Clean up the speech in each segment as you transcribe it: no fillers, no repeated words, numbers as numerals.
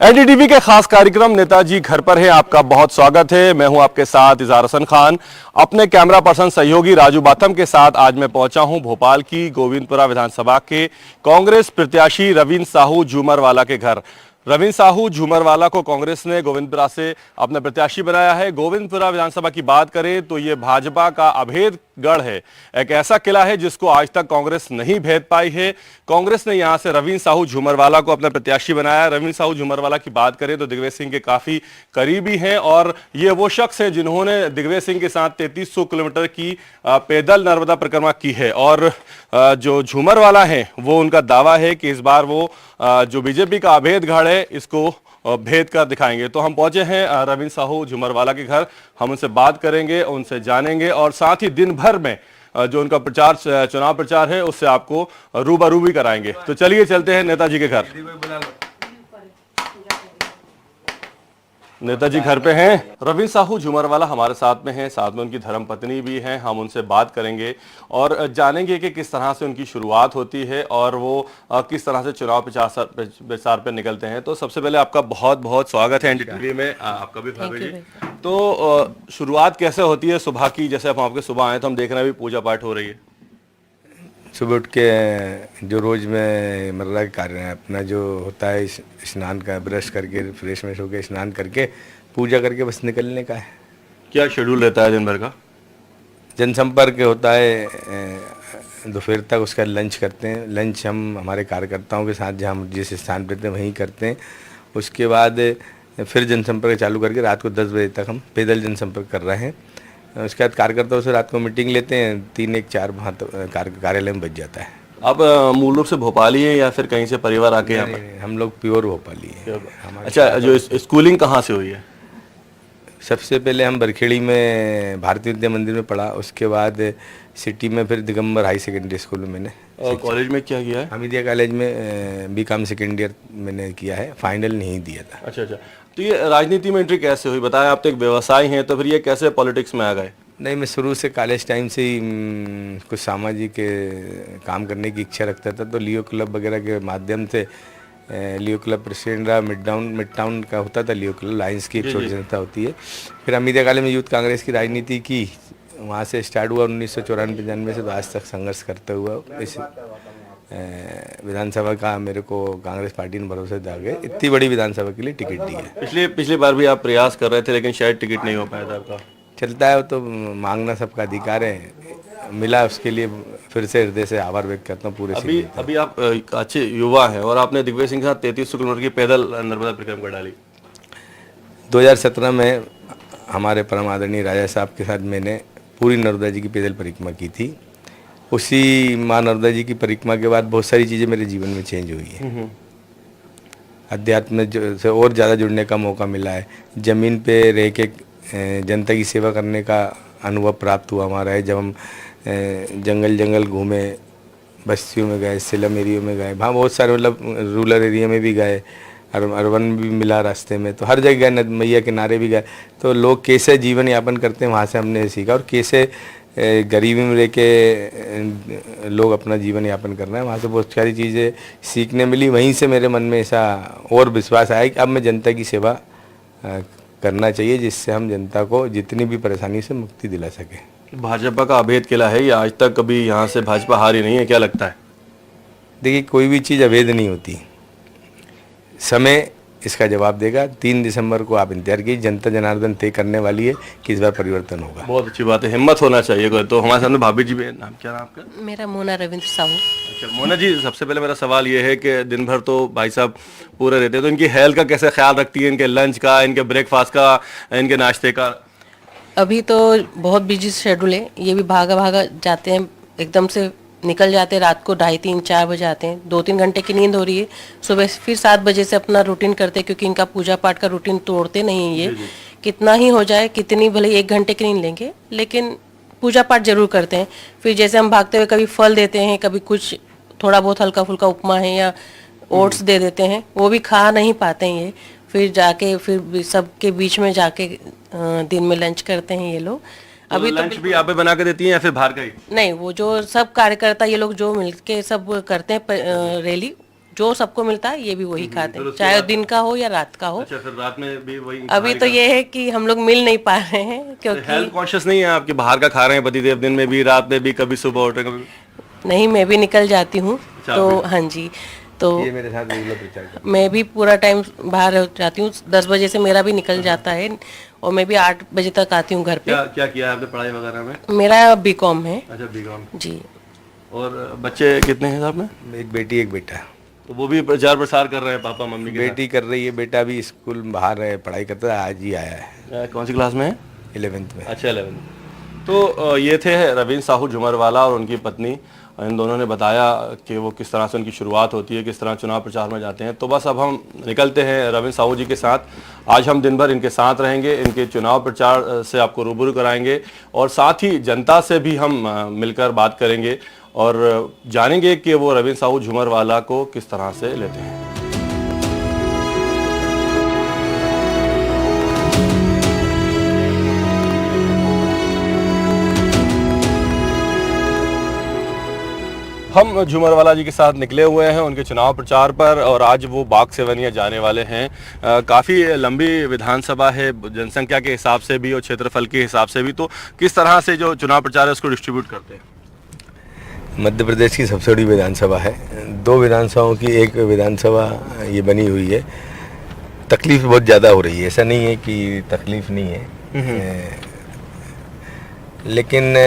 NDTV के खास कार्यक्रम नेताजी घर पर है, आपका बहुत स्वागत है। मैं हूं आपके साथ इज़हार हसन खान। अपने कैमरा पर्सन सहयोगी राजू बाथम के साथ आज मैं पहुंचा हूं भोपाल की गोविंदपुरा विधानसभा के कांग्रेस प्रत्याशी रवींद्र साहू झूमरवाला के घर। रवींद्र साहू झूमरवाला को कांग्रेस ने गोविंदपुरा से अपना प्रत्याशी बनाया है। गोविंदपुरा विधानसभा की बात करें तो ये भाजपा का अभेद गढ़ है, एक ऐसा किला है जिसको आज तक कांग्रेस नहीं भेद पाई है। कांग्रेस ने यहां से रवींद्र साहू झूमरवाला को अपना प्रत्याशी बनाया। रवींद्र साहू झूमरवाला की बात करें तो दिग्विजय सिंह के काफी करीबी हैं और ये वो शख्स है जिन्होंने दिग्विजय सिंह के साथ 3300 किलोमीटर की पैदल नर्मदा परिक्रमा की है। और जो झूमरवाला है वो उनका दावा है कि इस बार वो जो बीजेपी का अभेद गढ़ है इसको भेद कर दिखाएंगे। तो हम पहुंचे हैं रवींद्र साहू झूमरवाला के घर, हम उनसे बात करेंगे, उनसे जानेंगे और साथ ही दिन भर में जो उनका प्रचार चुनाव प्रचार है उससे आपको रूबरू भी कराएंगे। तो चलिए चलते हैं नेताजी के घर। नेताजी घर पे हैं। रवींद्र साहू झूमरवाला हमारे साथ में हैं, साथ में उनकी धर्मपत्नी भी हैं। हम उनसे बात करेंगे और जानेंगे कि किस तरह से उनकी शुरुआत होती है और वो किस तरह से चुनाव प्रचार पे निकलते हैं। तो सबसे पहले आपका बहुत बहुत स्वागत है एनडीटीवी में। आपका भी भाभी जी। तो शुरुआत कैसे होती है सुबह की? जैसे हम आपके सुबह आए तो हम देख रहे हैं भी पूजा पाठ हो रही है। सुबह उठ के जो रोज़ में मर्रा के कार्य है अपना जो होता है स्नान का, ब्रश करके फ्रेश व्रेश होकर स्नान करके पूजा करके बस निकलने का है। क्या शेड्यूल रहता है दिन भर का? जनसंपर्क होता है दोपहर तक, उसका लंच करते हैं। लंच हम हमारे कार्यकर्ताओं के साथ जहाँ जिस स्थान पर थे वहीं करते हैं। उसके बाद फिर जनसंपर्क चालू करके रात को 10 बजे तक हम पैदल जनसंपर्क कर रहे हैं। उसके बाद कार्यकर्ताओं से रात को मीटिंग लेते हैं, 3-1-4 वहाँ कार्यालय में बच जाता है। आप मूल रूप से भोपाली हैं या फिर कहीं से परिवार आके यहाँ पर? हम लोग प्योर भोपाली हैं। अच्छा, जो स्कूलिंग कहाँ से हुई है? सबसे पहले हम बरखेड़ी में भारतीय विद्या मंदिर में पढ़ा, उसके बाद सिटी में फिर दिगंबर हाई सेकेंडरी स्कूल में मैंने। और कॉलेज में क्या किया है? हमीदिया कॉलेज में बीकॉम सेकेंड ईयर मैंने किया है, फाइनल नहीं दिया था। अच्छा। तो ये राजनीति में एंट्री कैसे हुई? बताया आप तो एक व्यवसाय हैं, तो फिर ये कैसे पॉलिटिक्स में आ गए? नहीं, मैं शुरू से कॉलेज टाइम से ही कुछ सामाजिक काम करने की इच्छा रखता था, तो लियो क्लब वगैरह के माध्यम से लियो क्लब प्रेसिडेंट रहा। मिड टाउन का होता था लियो क्लब, लायंस की एक छोटी संस्था होती है। फिर हमीदिया कॉलेज में यूथ कांग्रेस की राजनीति की, वहाँ से स्टार्ट हुआ 1994-95 से, तो आज तक संघर्ष करते हुआ इस विधानसभा का मेरे को कांग्रेस पार्टी ने भरोसा दिया गया, इतनी बड़ी विधानसभा के लिए टिकट दी है। पिछली बार भी आप प्रयास कर रहे थे लेकिन शायद टिकट नहीं हो पाया था आपका। चलता है, तो मांगना सबका अधिकार है, मिला उसके लिए फिर से हृदय से आभार व्यक्त करता हूँ पूरे। अभी आप अच्छे युवा हैं और आपने दिग्विजय सिंह के साथ 3300 किलोमीटर की पैदल नर्मदा परिक्रमा डाली। 2017 में हमारे परम आदरणीय राजा साहब के साथ मैंने पूरी नर्मदा जी की पैदल परिक्रमा की थी। उसी माँ नर्मदा जी की परिक्रमा के बाद बहुत सारी चीज़ें मेरे जीवन में चेंज हुई है। अध्यात्म से और ज़्यादा जुड़ने का मौका मिला है। ज़मीन पे रह के जनता की सेवा करने का अनुभव प्राप्त हुआ हमारा है। जब हम जंगल घूमे, बस्तियों में गए, स्लम एरिया में गए, वहाँ बहुत सारे मतलब रूरल एरिया में भी गए, अर्बन भी मिला रास्ते में, तो हर जगह गए, मैया किनारे भी गए, तो लोग कैसे जीवन यापन करते हैं वहाँ से हमने सीखा। और कैसे गरीबी में रह के लोग अपना जीवन यापन कर रहे हैं, वहाँ से बहुत सारी चीज़ें सीखने मिली। वहीं से मेरे मन में ऐसा और विश्वास आया कि अब मैं जनता की सेवा करना चाहिए, जिससे हम जनता को जितनी भी परेशानी से मुक्ति दिला सके। भाजपा का अभेद किला है, ये आज तक कभी यहाँ से भाजपा हारी नहीं है, क्या लगता है? देखिए, कोई भी चीज़ अवैध नहीं होती, समय इसका जवाब देगा। 3 दिसंबर को आप इंतजार कीजिए, जनता जनार्दन तय करने वाली है कि इस बार परिवर्तन होगा। बहुत अच्छी बात है, हिम्मत होना चाहिए। तो हमारे सामने भाभी जी भी, नाम क्या? नाम आपका? मेरा मोना रविंद्र साहू। अच्छा मोना जी, सबसे पहले मेरा सवाल ये है कि दिन भर तो भाई साहब पूरे रहते हैं, तो इनकी हेल्थ का कैसे ख्याल रखती है? इनके लंच का, इनके ब्रेकफास्ट का, इनके नाश्ते का? अभी तो बहुत बिजी शेड्यूल है, ये भी भागा जाते हैं, एकदम से निकल जाते हैं, रात को 2:30-3-4 बजे आते हैं। 2-3 घंटे की नींद हो रही है, सुबह फिर 7 बजे से अपना रूटीन करते हैं, क्योंकि इनका पूजा पाठ का रूटीन तोड़ते नहीं है ये। कितना ही हो जाए, कितनी भले 1 घंटे की नींद लेंगे, लेकिन पूजा पाठ जरूर करते हैं। फिर जैसे हम भागते हुए कभी फल देते हैं, कभी कुछ थोड़ा बहुत हल्का फुल्का उपमा है या ओट्स दे देते हैं, वो भी खा नहीं पाते हैं ये। फिर जाके फिर सबके बीच में जाके दिन में लंच करते हैं ये लोग। अभी तो लंच भी आप ही बना के देती हैं या फिर बाहर का ही? नहीं, वो जो सब कार्यकर्ता ये लोग जो मिलके सब करते हैं रैली, जो सबको मिलता है ये भी वही खाते फिर हैं, उसके चाहे बाद- दिन का हो या रात का हो। अच्छा, फिर रात में भी वही अभी तो ये है कि हम लोग मिल नहीं पा रहे हैं क्योंकि हेल्थ कॉन्शियस नहीं है आपके, बाहर का खा रहे हैं पतिदेव, दिन में भी रात में भी, कभी सुबह उठ रहे कभी। नहीं, मैं भी निकल जाती हूँ। अच्छा, तो अभी- हाँ जी, तो ये मेरे साथ रेगुलर प्रचार करते मैं भी पूरा टाइम बाहर हो जाती हूँ। 10 बजे से मेरा भी निकल जाता है और मैं भी 8 बजे तक आती हूँ घर पे। क्या क्या किया है आपने पढ़ाई वगैरह में? मेरा बीकॉम है अच्छा, बीकॉम। जी। और बच्चे कितने हैं साहब में? हैं। एक बेटी एक बेटा। तो वो भी प्रचार प्रसार कर रहे हैं पापा मम्मी के बेटी कर रही है, बेटा भी स्कूल बाहर है, पढ़ाई करता है, आज ही आया है साथ? कौन सी क्लास में है? 11th में। अच्छा, 11। तो ये थे रविंद्र साहू झुमरवाला और उनकी पत्नी। इन दोनों ने बताया कि वो किस तरह से उनकी शुरुआत होती है, किस तरह चुनाव प्रचार में जाते हैं। तो बस अब हम निकलते हैं रविंद्र साहू जी के साथ। आज हम दिन भर इनके साथ रहेंगे, इनके चुनाव प्रचार से आपको रूबरू कराएंगे और साथ ही जनता से भी हम मिलकर बात करेंगे और जानेंगे कि वो रविंद्र साहू झुमरवाला को किस तरह से लेते हैं। हम झूमरवाला जी के साथ निकले हुए हैं उनके चुनाव प्रचार पर और आज वो बाग सेवनिया जाने वाले हैं। काफ़ी लंबी विधानसभा है, जनसंख्या के हिसाब से भी और क्षेत्रफल के हिसाब से भी। तो किस तरह से जो चुनाव प्रचार है उसको डिस्ट्रीब्यूट करते हैं? मध्य प्रदेश की सबसे बड़ी विधानसभा है, 2 विधानसभाओं की एक विधानसभा ये बनी हुई है। तकलीफ बहुत ज़्यादा हो रही है, ऐसा नहीं है कि तकलीफ नहीं है, लेकिन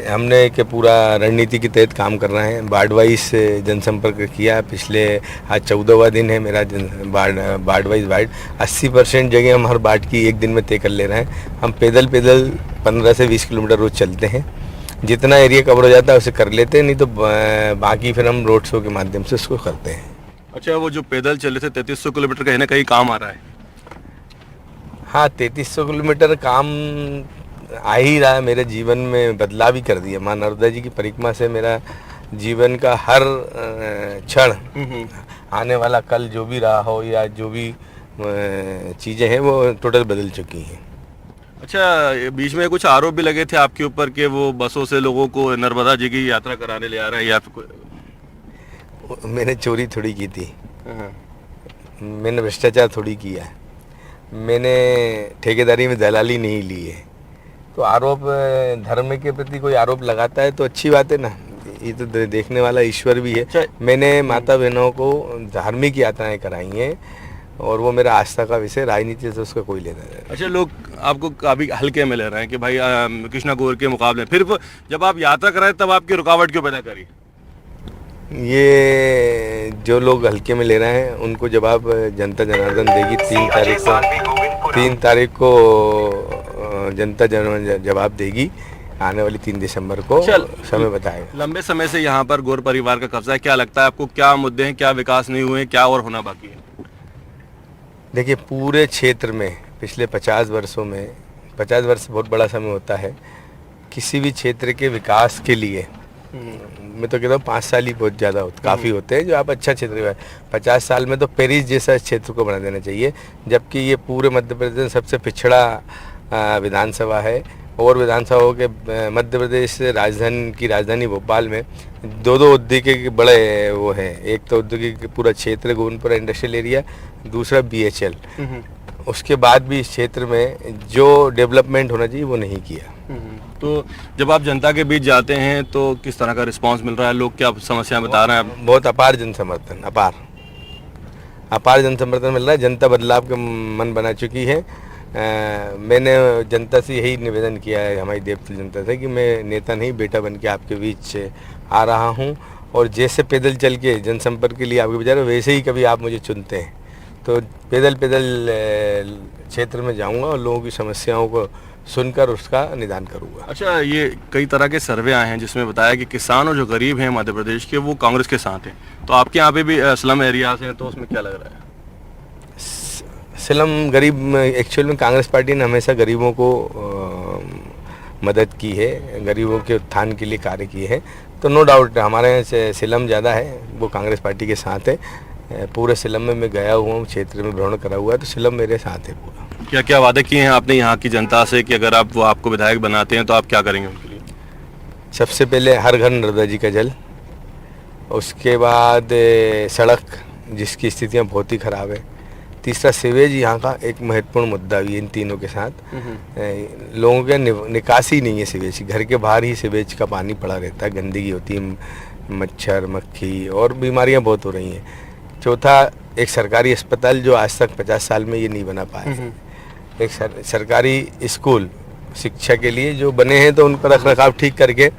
हमने कि पूरा रणनीति के तहत काम कर रहे हैं। वार्ड वाइज जनसंपर्क किया, पिछले आज 14वां दिन है मेरा वार्ड वाइज वार्ड 80% जगह हम हर वार्ड की एक दिन में तय कर ले रहे हैं। हम पैदल 15 से 20 किलोमीटर रोज चलते हैं, जितना एरिया कवर हो जाता है उसे कर लेते हैं, नहीं तो बाकी फिर हम रोड शो के माध्यम से उसको करते हैं। अच्छा, वो जो पैदल चले थे 3300 किलोमीटर कहीं ना कहीं काम आ रहा है? हाँ, 3300 किलोमीटर काम आ ही रहा है, मेरे जीवन में बदलाव ही कर दिया। माँ नर्मदा जी की परिक्रमा से मेरा जीवन का हर क्षण, आने वाला कल जो भी रहा हो या जो भी चीज़ें हैं वो टोटल बदल चुकी हैं। अच्छा, बीच में कुछ आरोप भी लगे थे आपके ऊपर कि वो बसों से लोगों को नर्मदा जी की यात्रा कराने ले आ रहे हैं या फिर मैंने चोरी थोड़ी की थी, मैंने भ्रष्टाचार थोड़ी किया, मैंने ठेकेदारी में दलाली नहीं ली है। तो आरोप, धर्म के प्रति कोई आरोप लगाता है तो अच्छी बात है ना, ये तो देखने वाला ईश्वर भी है। मैंने माता बहनों को धार्मिक यात्राएं कराई हैं और वो मेरा आस्था का विषय, राजनीति से उसका कोई लेना नहीं। अच्छा, लोग आपको काफी हल्के में ले रहे हैं कि भाई कृष्णा गौर के मुकाबले, फिर जब आप यात्रा कराए तब आपकी रुकावट क्यों पैदा करी? ये जो लोग हल्के में ले रहे हैं उनको जवाब जनता जनार्दन देगी। 3 तारीख को जनता जवाब देगी, आने वाली 3 दिसंबर को समय बताएगा। लंबे समय से यहाँ पर गौर परिवार का कब्जा है, क्या लगता है आपको, क्या मुद्दे हैं, क्या विकास नहीं हुए, क्या और होना बाकी है? देखिए, पूरे क्षेत्र में पिछले 50 वर्षों में, 50 वर्ष बहुत बड़ा समय होता है किसी भी क्षेत्र के विकास के लिए। मैं तो कहता हूँ 5 साल ही बहुत ज़्यादा काफ़ी होते हैं जो आप अच्छा क्षेत्र, 50 साल में तो पेरिस जैसा क्षेत्र को बना देना चाहिए। जबकि ये पूरे मध्य प्रदेश में सबसे पिछड़ा विधानसभा है और विधानसभाओं के मध्य प्रदेश राजधानी भोपाल में 2 औद्योगिक बड़े वो हैं। एक तो औद्योगिक पूरा क्षेत्र गोविंदपुरा इंडस्ट्रियल एरिया, दूसरा BHL। उसके बाद भी इस क्षेत्र में जो डेवलपमेंट होना चाहिए वो नहीं किया। तो जब आप जनता के बीच जाते हैं तो किस तरह का रिस्पांस मिल रहा है? लोग क्या समस्या बता रहे हैं? बहुत अपार जन समर्थन, अपार जन समर्थन मिल रहा है। जनता बदलाव का मन बना चुकी है। मैंने जनता से यही निवेदन किया है, हमारी देवतुल्य जनता से, कि मैं नेता नहीं बेटा बन के आपके बीच आ रहा हूँ और जैसे पैदल चल के जनसंपर्क के लिए आपके विचार वैसे ही कभी आप मुझे चुनते हैं तो पैदल क्षेत्र में जाऊंगा और लोगों की समस्याओं को सुनकर उसका निदान करूंगा। अच्छा, ये कई तरह के सर्वे आए हैं जिसमें बताया कि किसान और जो गरीब हैं मध्य प्रदेश के वो कांग्रेस के साथ हैं, तो आपके यहाँ पे भी स्लम एरियाज हैं, तो उसमें क्या लग रहा है? स्लम गरीब, एक्चुअल में कांग्रेस पार्टी ने हमेशा गरीबों को मदद की है, गरीबों के उत्थान के लिए कार्य किए हैं। तो नो डाउट हमारे यहाँ स्लम ज़्यादा है, वो कांग्रेस पार्टी के साथ है। पूरे स्लम में मैं गया हुआ हूँ, क्षेत्र में भ्रमण करा हुआ है, तो स्लम मेरे साथ है पूरा। क्या क्या वादे किए हैं आपने यहाँ की जनता से कि अगर आप वो आपको विधायक बनाते हैं तो आप क्या करेंगे उनके लिए? सबसे पहले हर घर नर्मदा जी का जल, उसके बाद सड़क जिसकी स्थितियाँ बहुत ही ख़राब है। तीसरा सीवेज यहाँ का एक महत्वपूर्ण मुद्दा भी है। इन तीनों के साथ लोगों के निकासी नहीं है सीवेज की, घर के बाहर ही सीवेज का पानी पड़ा रहता है, गंदगी होती है, मच्छर मक्खी और बीमारियाँ बहुत हो रही हैं। चौथा, एक सरकारी अस्पताल जो आज तक 50 साल में ये नहीं बना पाए। एक सरकारी स्कूल शिक्षा के लिए जो बने हैं तो उनका रख रखाव ठीक करके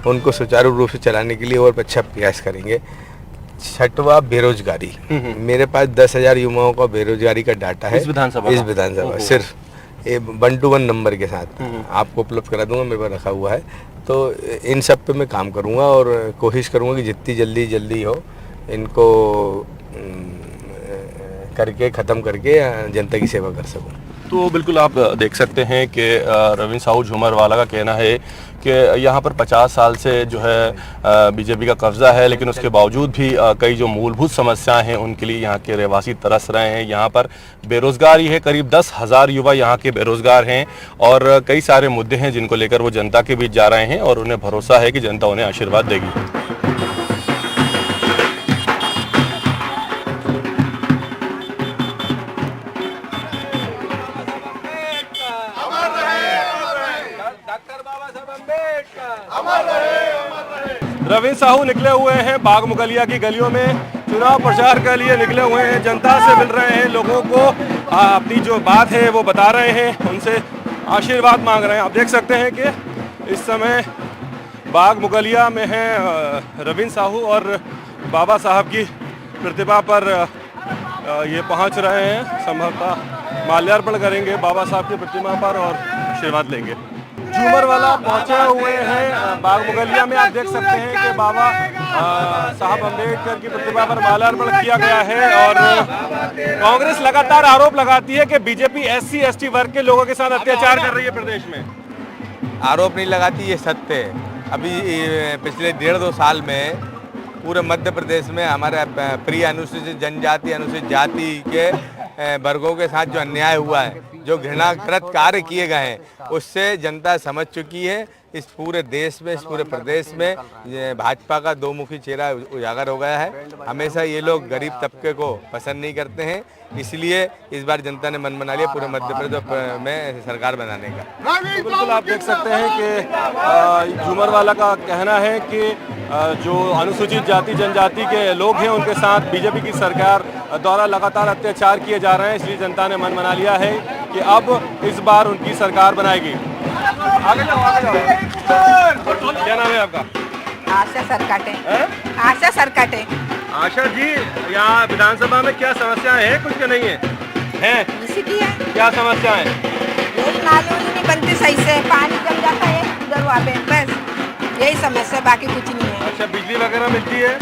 उनको सुचारू रूप से चलाने के लिए और अच्छा प्रयास करेंगे। छठवा, बेरोजगारी। मेरे पास 10,000 युवाओं का बेरोजगारी का डाटा है इस विधानसभा सिर्फ 1-to-1 नंबर के साथ आपको उपलब्ध करा दूंगा, मेरे पास रखा हुआ है। तो इन सब पे मैं काम करूंगा और कोशिश करूंगा कि जितनी जल्दी हो इनको करके ख़त्म करके जनता की सेवा कर सकूं। तो बिल्कुल आप देख सकते हैं कि रविंद्र साहू झूमरवाला का कहना है कि यहाँ पर 50 साल से जो है बीजेपी का कब्जा है, लेकिन उसके बावजूद भी कई जो मूलभूत समस्याएं हैं उनके लिए यहाँ के रहवासी तरस रहे हैं। यहाँ पर बेरोजगारी है, करीब 10,000 युवा यहाँ के बेरोजगार हैं और कई सारे मुद्दे हैं जिनको लेकर वो जनता के बीच जा रहे हैं और उन्हें भरोसा है कि जनता उन्हें आशीर्वाद देगी। रविंद्र साहू निकले हुए हैं बाग मुगलिया की गलियों में, चुनाव प्रचार के लिए निकले हुए हैं, जनता से मिल रहे हैं, लोगों को अपनी जो बात है वो बता रहे हैं, उनसे आशीर्वाद मांग रहे हैं। आप देख सकते हैं कि इस समय बाग मुगलिया में है रविंद्र साहू और बाबा साहब की प्रतिमा पर ये पहुंच रहे हैं, संभवतः माल्यार्पण करेंगे बाबा साहब की प्रतिमा पर और आशीर्वाद लेंगे। झूमरवाला पहुंचे हुए हैं बाग मुगलिया में। आप देख सकते हैं कि बाबा साहब अम्बेडकर की प्रतिमा पर माल्यार्पण किया गया है और कांग्रेस लगातार आरोप लगाती है कि बीजेपी SC/ST वर्ग के लोगों के साथ अत्याचार कर रही है प्रदेश में। आरोप नहीं लगाती, ये सत्य है। अभी पिछले 1.5-2 साल में पूरे मध्य प्रदेश में हमारे प्रिय अनुसूचित जनजाति, अनुसूचित जाति के वर्गों के साथ जो अन्याय हुआ है, जो घृणाकृत कार्य किए गए हैं, उससे जनता समझ चुकी है। इस पूरे देश में, इस पूरे प्रदेश में भाजपा का दो मुखी चेहरा उजागर हो गया है। हमेशा ये लोग गरीब तबके को पसंद नहीं करते हैं, इसलिए इस बार जनता ने मन बना लिया पूरे मध्य प्रदेश में सरकार बनाने का। तो बिल्कुल आप देख सकते हैं कि झूमरवाला का कहना है कि जो अनुसूचित जाति जनजाति के लोग हैं उनके साथ बीजेपी की सरकार द्वारा लगातार अत्याचार किए जा रहे हैं, इसलिए जनता ने मन बना लिया है कि अब इस बार उनकी सरकार बनाएगी। आगे जाओ। क्या नाम है आपका? आशा सरकाटे। आशा सरकाटे। आशा जी, यहाँ विधानसभा में क्या समस्याएं हैं, कुछ क्या नहीं है? हैं? इसी है। क्या समस्याएं? यही नाली नहीं बनती सही से, पानी जम जाता है उधर वहाँ पे, बस यही समस्या, बाकी कुछ नहीं है। अच्छा, बिजली वगैरह मिलती है?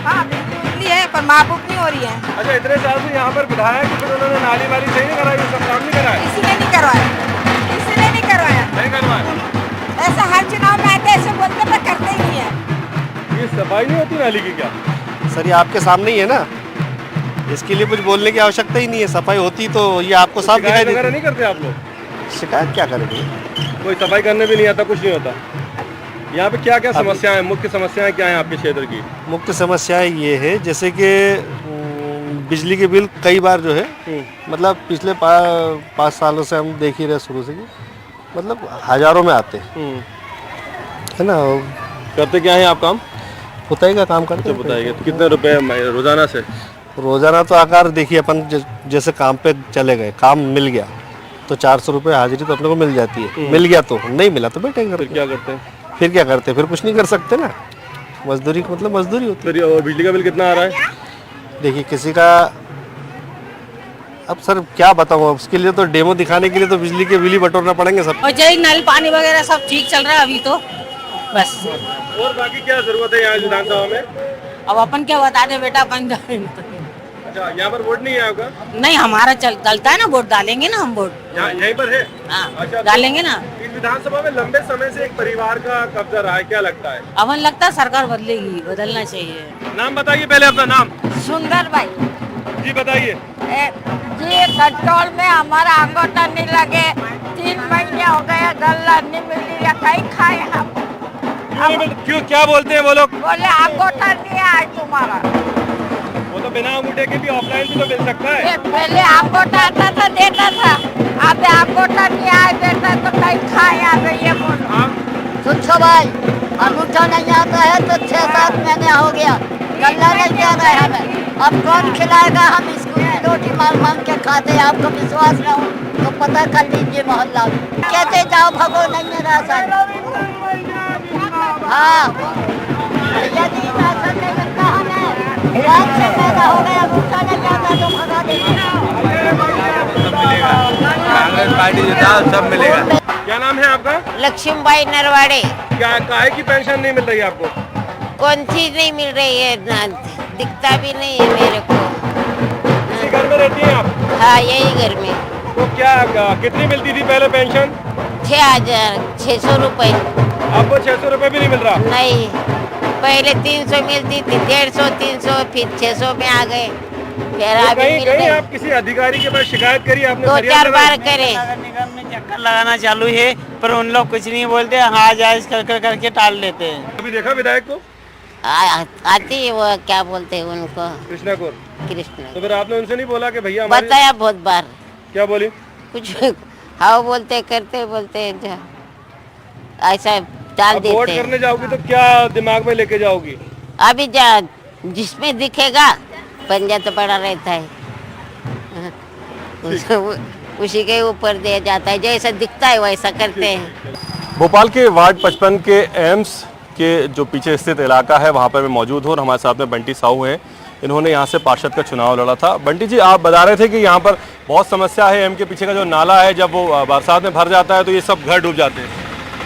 हाँ बिजली है पर मापूप नहीं हो रही है। अच्छा, इतने साल से यहाँ पर विधायक, फिर उन्होंने नाली वाली सही नहीं कराई, सब काम नहीं कराया? इसलिए नहीं करवाया, इसलिए नहीं करवाया। नहीं करवाया? ऐसा हर चुनाव में आते ऐसे बोलते पर करते ही नहीं है। ये सफाई नहीं होती नाली की क्या? सर ये आपके सामने ही है ना, इसके लिए कुछ बोलने की आवश्यकता ही नहीं है। सफाई होती तो ये आपको साफ दिखाई देती। नहीं करते आप लोग? शिकायत क्या करेंगे, कोई सफाई करने भी नहीं आता, कुछ नहीं होता। यहाँ पे क्या क्या समस्याएं हैं, मुख्य समस्याएं क्या हैं आपके क्षेत्र की? मुख्य समस्याएं ये है जैसे कि बिजली के बिल कई बार जो है मतलब पिछले 5 सालों से हम देख ही रहे शुरू से, मतलब हजारों में आते हैं, है ना। करते क्या है आप काम? पुताई का काम करते हैं। बताइए कितने रुपए रोजाना से? रोजाना तो आकार देखिए, अपन जैसे काम पे चले गए, काम मिल गया तो 400 रुपये हाजिरी तो अपने को मिल जाती है। मिल गया तो, नहीं मिला तो बैठेंगे। फिर क्या करते हैं? फिर कुछ नहीं कर सकते ना, मजदूरी मतलब मजदूरी होती है। फिर और बिजली का बिल कितना आ रहा है? देखिए किसी का, अब सर क्या बताऊँ, उसके लिए तो डेमो दिखाने के लिए तो बिजली के बिल ही बटोरना पड़ेंगे सब। और जय नल पानी वगैरह सब ठीक चल रहा है अभी तो, बस। और बाकी क्या जरूरत है यहाँ विधानसभा में? अब अपन क्या बता दे बेटा, अपन अच्छा, यहाँ पर वोट नहीं है आपका? नहीं, हमारा चलता है ना, वोट डालेंगे ना हम, वोट यहीं पर है? हाँ, अच्छा, डालेंगे ना। इस विधानसभा में लंबे समय से एक परिवार का कब्जा रहा है, क्या लगता है? अपन लगता है सरकार बदलेगी, बदलना चाहिए। नाम बताइए पहले अपना नाम। सुंदर भाई जी बताइए। जी कंट्रोल में हमारा अंगूठा नहीं लगे, 3 महीने हो गए, गल्ला नहीं मिली या कहीं खाए हम। क्यों क्या बोलते हैं वो लोग? बोले अंगूठा नहीं है आज तुम्हारा। वो तो बिना अंगूठे के भी ऑफलाइन भी तो मिल सकता है। ये पहले अंगूठा आता था देता था, अब अंगूठा नहीं आए देता तो कहीं खाए आ गई है बोलो। सुनो भाई, अंगूठा नहीं आता है तो 6-7 महीने हो गया, गल्ला नहीं दे रहा है हमें। अब कौन खिलाएगा? हम स्कूल की रोटी मांग के खाते हैं। आपको विश्वास न हो तो पता कर लीजिए मोहल्ला में। कहते जाओ भगो नहीं है राशन। हाँ, यदि राशन नहीं मिलता हमें, रात से पैदा हो गया, अंगूठा नहीं आता तो भगा देंगे। कांग्रेस पार्टी जिताओ सब मिलेगा। क्या नाम है आपका? लक्ष्मीबाई नरवाड़े। क्या काहे की पेंशन नहीं मिल रही है आपको? कौन चीज नहीं मिल रही है ना, दिखता भी नहीं है मेरे को। इसी घर में रहती हैं आप? हाँ, यही घर में। तो क्या कितनी मिलती थी पहले पेंशन? 6,600 रुपए। आपको 600 रुपए भी नहीं मिल रहा? नहीं, पहले 300 मिलती थी, 150, 300, फिर 600 में आ गए, फिर तो अभी मिल कहीं रही। आप किसी अधिकारी के पास शिकायत करी आपने? 2-4 बार करे। नगर निगम में चक्कर लगाना चालू है, पर उन लोग कुछ नहीं बोलते, हाँ जायज करके टाल देते हैं। अभी देखा विधायक को? आती है वो, क्या बोलते हैं उनको, कृष्णा को? कृष्ण। तो फिर आपने उनसे नहीं बोला कि भैया हमारी? बताया बहुत बार, क्या बोली? कुछ हाँ बोलते करते बोलते जो ऐसा टाल अब वोट देते हैं। करने जाओगी तो क्या दिमाग में लेके जाओगी? अभी जा जिसमें दिखेगा पंजा तो पड़ा रहता है, उसी के ऊपर दिया जाता है, जैसा दिखता है वैसा करते हैं। भोपाल के वार्ड 55 के एम्स के जो पीछे स्थित इलाका है वहाँ पर मैं मौजूद हूँ और हमारे साथ में बंटी साहू हैं। इन्होंने यहाँ से पार्षद का चुनाव लड़ा था। बंटी जी, आप बता रहे थे कि यहाँ पर बहुत समस्या है, एम के पीछे का जो नाला है जब वो बरसात में भर जाता है तो ये सब घर डूब जाते हैं।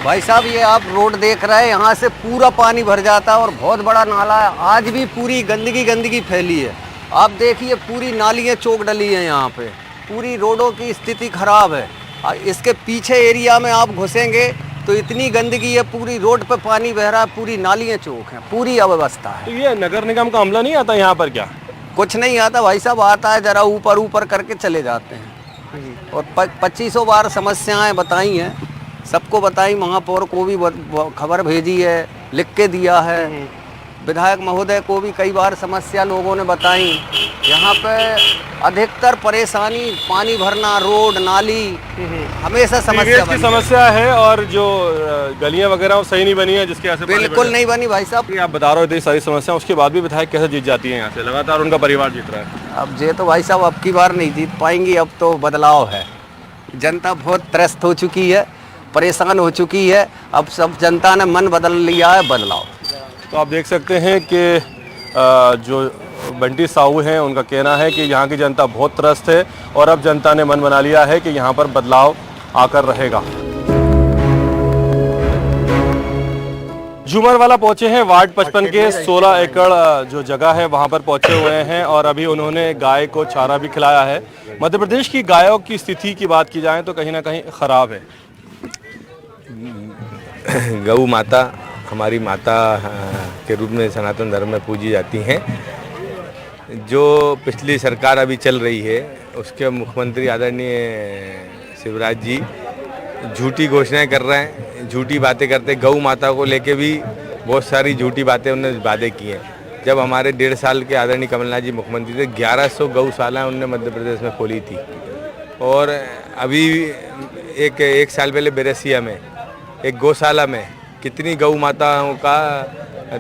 भाई साहब, ये आप रोड देख रहे हैं, यहाँ से पूरा पानी भर जाता है और बहुत बड़ा नाला है। आज भी पूरी गंदगी फैली है। आप देखिए, पूरी नालियाँ चौक डली हैं यहाँ पे, पूरी रोडों की स्थिति खराब है। इसके पीछे एरिया में आप घुसेंगे तो इतनी गंदगी है, पूरी रोड पे पानी बह रहा है, पूरी नालियाँ चौक हैं, पूरी अव्यवस्था है। तो ये नगर निगम का अमला नहीं आता यहाँ पर क्या? कुछ नहीं आता भाई साहब, आता है जरा ऊपर करके चले जाते हैं। और 2500 बार समस्याएं बताई हैं, सबको बताई, महापौर को भी खबर भेजी है, लिख के दिया है, विधायक महोदय को भी कई बार समस्या लोगों ने बताई। यहाँ पे अधिकतर परेशानी पानी भरना, रोड नाली हमेशा समस्या है और जो गलियां वगैरह वो सही नहीं बनी है, जिसके वजह से बिल्कुल नहीं बनी भाई साहब। आप बता रहे थे सारी समस्या, उसके बाद भी विधायक कैसे जीत जाती है यहाँ से? लगातार उनका परिवार जीत रहा है। अब ये तो भाई साहब अब की बार नहीं जीत पाएंगी, अब तो बदलाव है। जनता बहुत त्रस्त हो चुकी है, परेशान हो चुकी है, अब सब जनता ने मन बदल लिया है, बदलाव। तो आप देख सकते हैं कि जो बंटी साहू हैं उनका कहना है कि यहाँ की जनता बहुत त्रस्त है और अब जनता ने मन बना लिया है कि यहाँ पर बदलाव आकर रहेगा। झूमरवाला पहुंचे हैं, वार्ड 55 के 16 एकड़ जो जगह है वहां पर पहुंचे हुए हैं और अभी उन्होंने गाय को चारा भी खिलाया है। मध्य प्रदेश की गायों की स्थिति की बात की जाए तो कहीं ना कहीं खराब है। गौ माता हमारी माता के रूप में सनातन धर्म में पूजी जाती हैं। जो पिछली सरकार अभी चल रही है उसके मुख्यमंत्री आदरणीय शिवराज जी झूठी घोषणाएं कर रहे हैं, झूठी बातें करते हैं। गौ माता को लेके भी बहुत सारी झूठी बातें उन्होंने वादे किए हैं। जब हमारे 1.5 साल के आदरणीय कमलनाथ जी मुख्यमंत्री थे, 1100 गौशालाएं उन्होंने मध्य प्रदेश में खोली थी। और अभी एक साल पहले बेरसिया में एक गौशाला में कितनी गौ माताओं का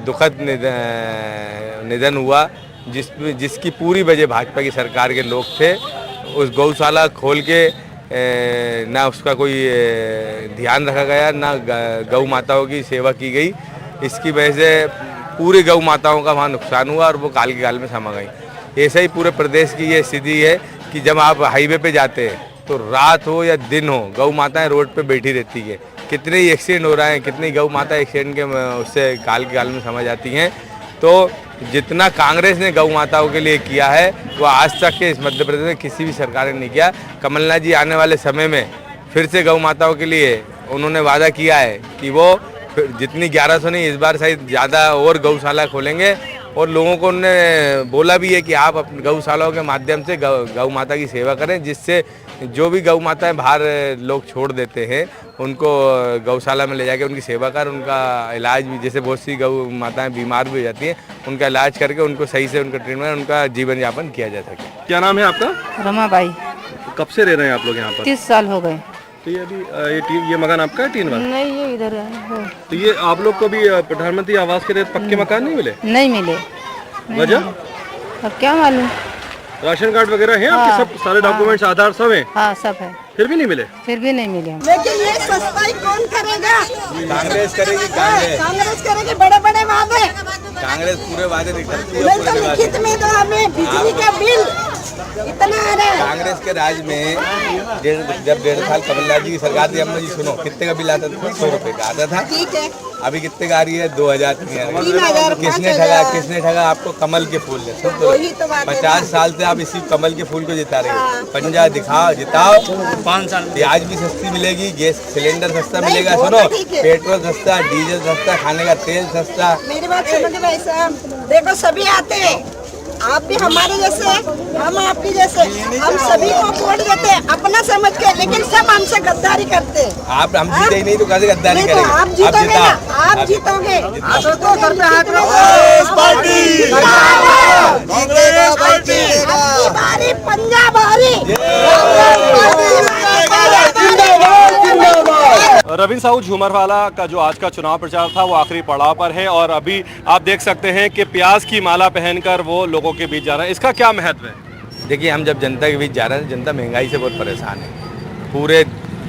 दुखद निधन हुआ, जिसकी पूरी वजह भाजपा की सरकार के लोग थे। उस गौशाला खोल के ना उसका कोई ध्यान रखा गया, ना गौ माताओं की सेवा की गई। इसकी वजह से पूरी गौ माताओं का वहाँ नुकसान हुआ और वो काल के काल में समा गई। ऐसा ही पूरे प्रदेश की ये स्थिति है कि जब आप हाईवे पे जाते हैं तो रात हो या दिन हो, गौ माताएं रोड पे बैठी रहती है। कितने ही एक्सीडेंट हो रहे हैं, कितनी गौ माता एक्सीडेंट के उससे काल के काल में समा जाती हैं। तो जितना कांग्रेस ने गौ माताओं के लिए किया है वो आज तक के इस मध्य प्रदेश में किसी भी सरकार ने नहीं किया। कमलनाथ जी आने वाले समय में फिर से गौ माताओं के लिए उन्होंने वादा किया है कि वो जितनी 1100 नहीं, इस बार शायद ज़्यादा और गौशाला खोलेंगे और लोगों को उन्होंने बोला भी है कि आप अपने गौशालाओं के माध्यम से गौ माता की सेवा करें, जिससे जो भी गौ माताएं बाहर लोग छोड़ देते हैं उनको गौशाला में ले जाके उनकी सेवा कर, उनका इलाज भी, जैसे बहुत सी गौ माताएं बीमार भी हो जाती हैं, उनका इलाज करके उनको सही से उनका ट्रीटमेंट, उनका जीवन यापन किया जा सके। क्या नाम है आपका? रमाबाई। कब से रह रहे हैं आप लोग यहाँ पर? 30 साल हो गए। तो ये अभी ये मकान आपका है, टीन वाला? नहीं, ये इधर है। तो ये आप लोग को भी प्रधानमंत्री आवास के तहत पक्के मकान नहीं मिले? नहीं मिले। वजह? अब क्या मालूम। राशन कार्ड वगैरह है आपके? सब सारे डॉक्यूमेंट्स, आधार सब है? हाँ, सब है। फिर भी नहीं मिले? फिर भी नहीं मिले। लेकिन ये सस्ताई कौन करेगा? कांग्रेस करेगी। कांग्रेस करेगी, बड़े बड़े वादे। कांग्रेस पूरे वादे नहीं करती नहीं तो लिखित में तो हमें बिजली का बिल इतना आ रहा है। कांग्रेस के राज में जब 1.5 साल कमलनाथ जी की सरकार थी, अम्मा जी सुनो, कितने का बिल आता था? 100 रुपए का आता था। ठीक है। अभी कितने का आ रही है? 2000, 3000। किसने ठगा आपको? कमल के फूल ने। वही तो बात है। 50 साल से आप इसी कमल के फूल को जिता रहे हो। पंजा दिखाओ, जिताओ। 5 साल प्याज भी सस्ती मिलेगी, गैस सिलेंडर सस्ता मिलेगा। सुनो, पेट्रोल सस्ता, डीजल सस्ता, खाने का तेल सस्ता। मेरी बात समझ भाई साहब, देखो सभी आते हैं, आप भी हमारे जैसे, हम आपके जैसे, हम सभी को वोट देते हैं अपना समझ के, लेकिन सब हमसे गद्दारी करते हैं। आप हम जीते ही नहीं तो कैसे गद्दारी नहीं तो करेंगे? आप जीतोगे ना, आप जीतोगे। तो घर पे हाथ बारी पंजाब रविंद्र साहू झूमरवाला का जो आज का चुनाव प्रचार था वो आखिरी पड़ाव पर है और अभी आप देख सकते हैं कि प्याज की माला पहनकर वो लोगों के बीच जा रहे हैं। इसका क्या महत्व है? देखिए, हम जब जनता के बीच जा रहे हैं, जनता महंगाई से बहुत परेशान है। पूरे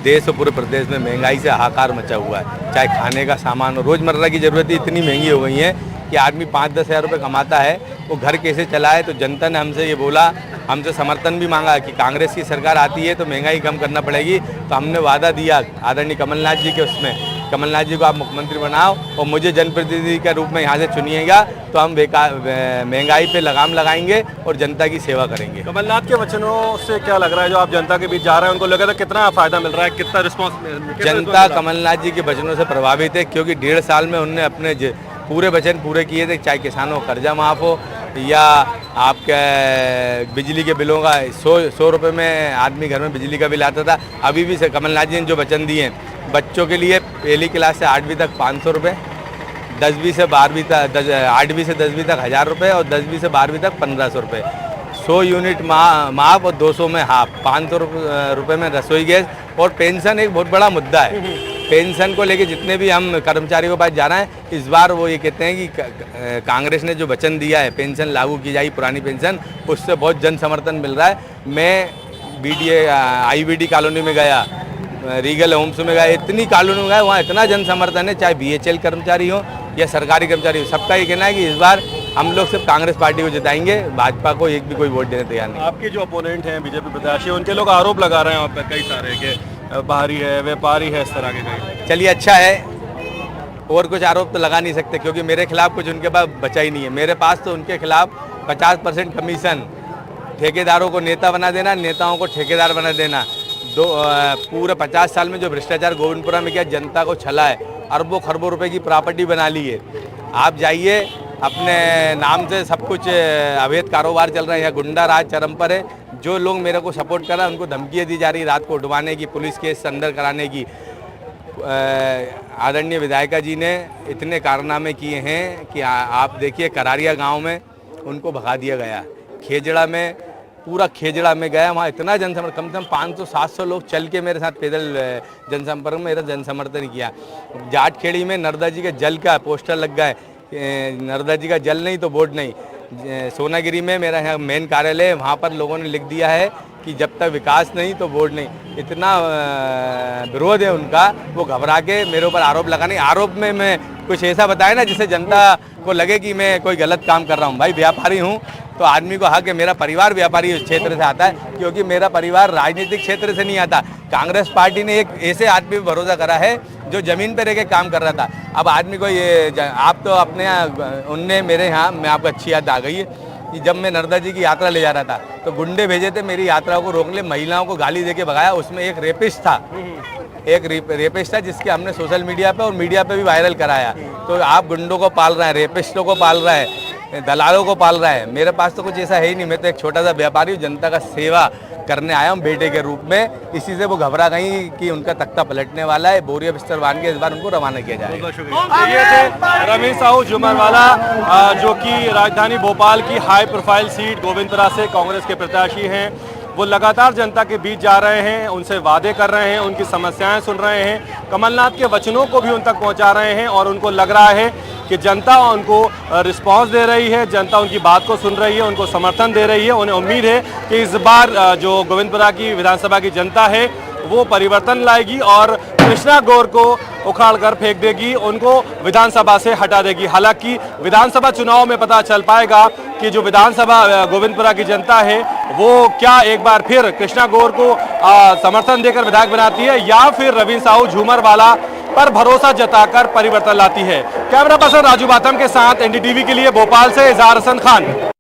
देश और पूरे प्रदेश में महंगाई से हाहाकार मचा हुआ है। चाहे खाने का सामान, रोज़मर्रा की ज़रूरतें इतनी महंगी हो गई हैं कि आदमी 5-10 हज़ार रुपये कमाता है, वो घर कैसे चलाए। तो जनता ने हमसे ये बोला, हमसे समर्थन भी मांगा कि कांग्रेस की सरकार आती है तो महंगाई कम करना पड़ेगी। तो हमने वादा दिया आदरणीय कमलनाथ जी के, उसमें कमलनाथ जी को आप मुख्यमंत्री बनाओ और मुझे जनप्रतिनिधि के रूप में यहाँ से चुनिएगा, तो हम महंगाई पे लगाम लगाएंगे और जनता की सेवा करेंगे। कमलनाथ के वचनों से क्या लग रहा है, जो आप जनता के बीच जा रहे हैं, उनको लगा था कितना फायदा मिल रहा है, कितना रिस्पॉन्स? जनता कमलनाथ जी के वचनों से प्रभावित है, क्योंकि 1.5 साल में उनने अपने पूरे वचन पूरे किए थे। चाहे किसानों का कर्जा माफ़ हो या आपके बिजली के बिलों का 100 रुपये में आदमी घर में बिजली का बिल आता था। अभी भी कमलनाथ जी ने जो वचन दिए हैं, बच्चों के लिए पहली क्लास से 8वीं तक 500 रुपये, 10वीं से 12वीं तक 8वीं से 10वीं तक 1000 रुपये और 10वीं से 12वीं तक 1500 रुपये, 100 यूनिट माफ और 200 में हाफ, 500 रुपये में रसोई गैस। और पेंशन एक बहुत बड़ा मुद्दा है। पेंशन को लेके जितने भी हम कर्मचारियों के पास जा रहे हैं, इस बार वो ये कहते हैं कि कांग्रेस ने जो वचन दिया है पेंशन लागू की जाएगी, पुरानी पेंशन, उससे बहुत जन समर्थन मिल रहा है। मैं IBD कॉलोनी में गया, रीगल होम्स में गया, इतनी कॉलोनी में गया, वहाँ इतना जन समर्थन है। चाहे BHL कर्मचारी हो या सरकारी कर्मचारी हो, सबका ये कहना है कि इस बार हम लोग सिर्फ कांग्रेस पार्टी को जिताएंगे, भाजपा को एक भी कोई वोट देने तैयार नहीं। आपके जो अपोनेंट हैं बीजेपी प्रत्याशी, उनके लोग आरोप लगा रहे हैं आप पर कई सारे के बाहरी है, व्यापारी है, इस तरह के कई। चलिए, अच्छा है, और कुछ आरोप तो लगा नहीं सकते, क्योंकि मेरे खिलाफ कुछ उनके पास बचा ही नहीं है। मेरे पास तो उनके खिलाफ 50% कमीशन, ठेकेदारों को नेता बना देना, नेताओं को ठेकेदार बना देना, पूरे 50 साल में जो भ्रष्टाचार गोविंदपुरा में किया, जनता को छला है, अरबों खरबों रुपए की प्रॉपर्टी बना ली है। आप जाइए, अपने नाम से सब कुछ अवैध कारोबार चल रहा है, यहाँ गुंडा राज चरम पर है। जो लोग मेरे को सपोर्ट कर रहे हैं, उनको धमकियाँ दी जा रही, रात को उठवाने की, पुलिस केस अंदर कराने की। आदरणीय विधायिका जी ने इतने कारनामे किए हैं कि आप देखिए, करारिया गांव में उनको भगा दिया गया, खेजड़ा में, पूरा खेजड़ा में गया, वहाँ इतना जनसमर्थन, कम से कम 500-700 लोग चल के मेरे साथ पैदल जनसंपर्क में मेरा जनसमर्थन किया। जाटखेड़ी में नर्मदा जी के जल का पोस्टर लग गया है, नर्मदा जी का जल नहीं तो वोट नहीं। सोनागिरी में मेरा यहाँ मेन कार्यालय, वहाँ पर लोगों ने लिख दिया है कि जब तक विकास नहीं तो वोट नहीं। इतना विरोध है उनका, वो घबरा के मेरे ऊपर आरोप लगाने। आरोप में मैं कुछ ऐसा बताया ना जिससे जनता को लगे कि मैं कोई गलत काम कर रहा हूँ। भाई, व्यापारी हूँ तो आदमी को हक है, मेरा परिवार व्यापारी क्षेत्र से आता है, क्योंकि मेरा परिवार राजनीतिक क्षेत्र से नहीं आता। कांग्रेस पार्टी ने एक ऐसे आदमी पर भरोसा करा है जो जमीन पर रह के काम कर रहा था। अब आदमी को ये, आप तो अपने यहाँ, उनने मेरे यहाँ, मैं आपको अच्छी याद आ गई है कि जब मैं नर्मदा जी की यात्रा ले जा रहा था तो गुंडे भेजे थे मेरी यात्रा को रोकने, महिलाओं को गाली दे के भगाया। उसमें एक रेपिस्ट था, जिसके हमने सोशल मीडिया पे और मीडिया पे भी वायरल कराया। तो आप गुंडों को पाल रहे हैं, रेपिस्टों को पाल रहे हैं, दलालों को पाल रहा है। मेरे पास तो कुछ ऐसा है ही नहीं, मैं तो एक छोटा सा व्यापारी हूँ, जनता का सेवा करने आया हूँ बेटे के रूप में। इसी से वो घबरा गई कि उनका तख्ता पलटने वाला है, बोरिया बिस्तर बांध के इस बार उनको रवाना किया जाएगा। ये थे रवीन साहू झूमरवाला, जो कि राजधानी भोपाल की हाई प्रोफाइल सीट गोविंदपुरा से कांग्रेस के प्रत्याशी हैं। वो लगातार जनता के बीच जा रहे हैं, उनसे वादे कर रहे हैं, उनकी समस्याएं सुन रहे हैं, कमलनाथ के वचनों को भी उन तक पहुंचा रहे हैं और उनको लग रहा है कि जनता उनको रिस्पांस दे रही है, जनता उनकी बात को सुन रही है, उनको समर्थन दे रही है। उन्हें उम्मीद है कि इस बार जो गोविंदपुरा की विधानसभा की जनता है वो परिवर्तन लाएगी और कृष्णा गौर को उखाड़ कर फेंक देगी, उनको विधानसभा से हटा देगी। हालांकि विधानसभा चुनाव में पता चल पाएगा कि जो विधानसभा गोविंदपुरा की जनता है वो क्या एक बार फिर कृष्णा गौर को समर्थन देकर विधायक बनाती है या फिर रवीन साहू झूमरवाला पर भरोसा जताकर परिवर्तन लाती है। कैमरा पर्सन राजू बाथम के साथ एनडीटीवी के लिए भोपाल से इजहार हसन खान।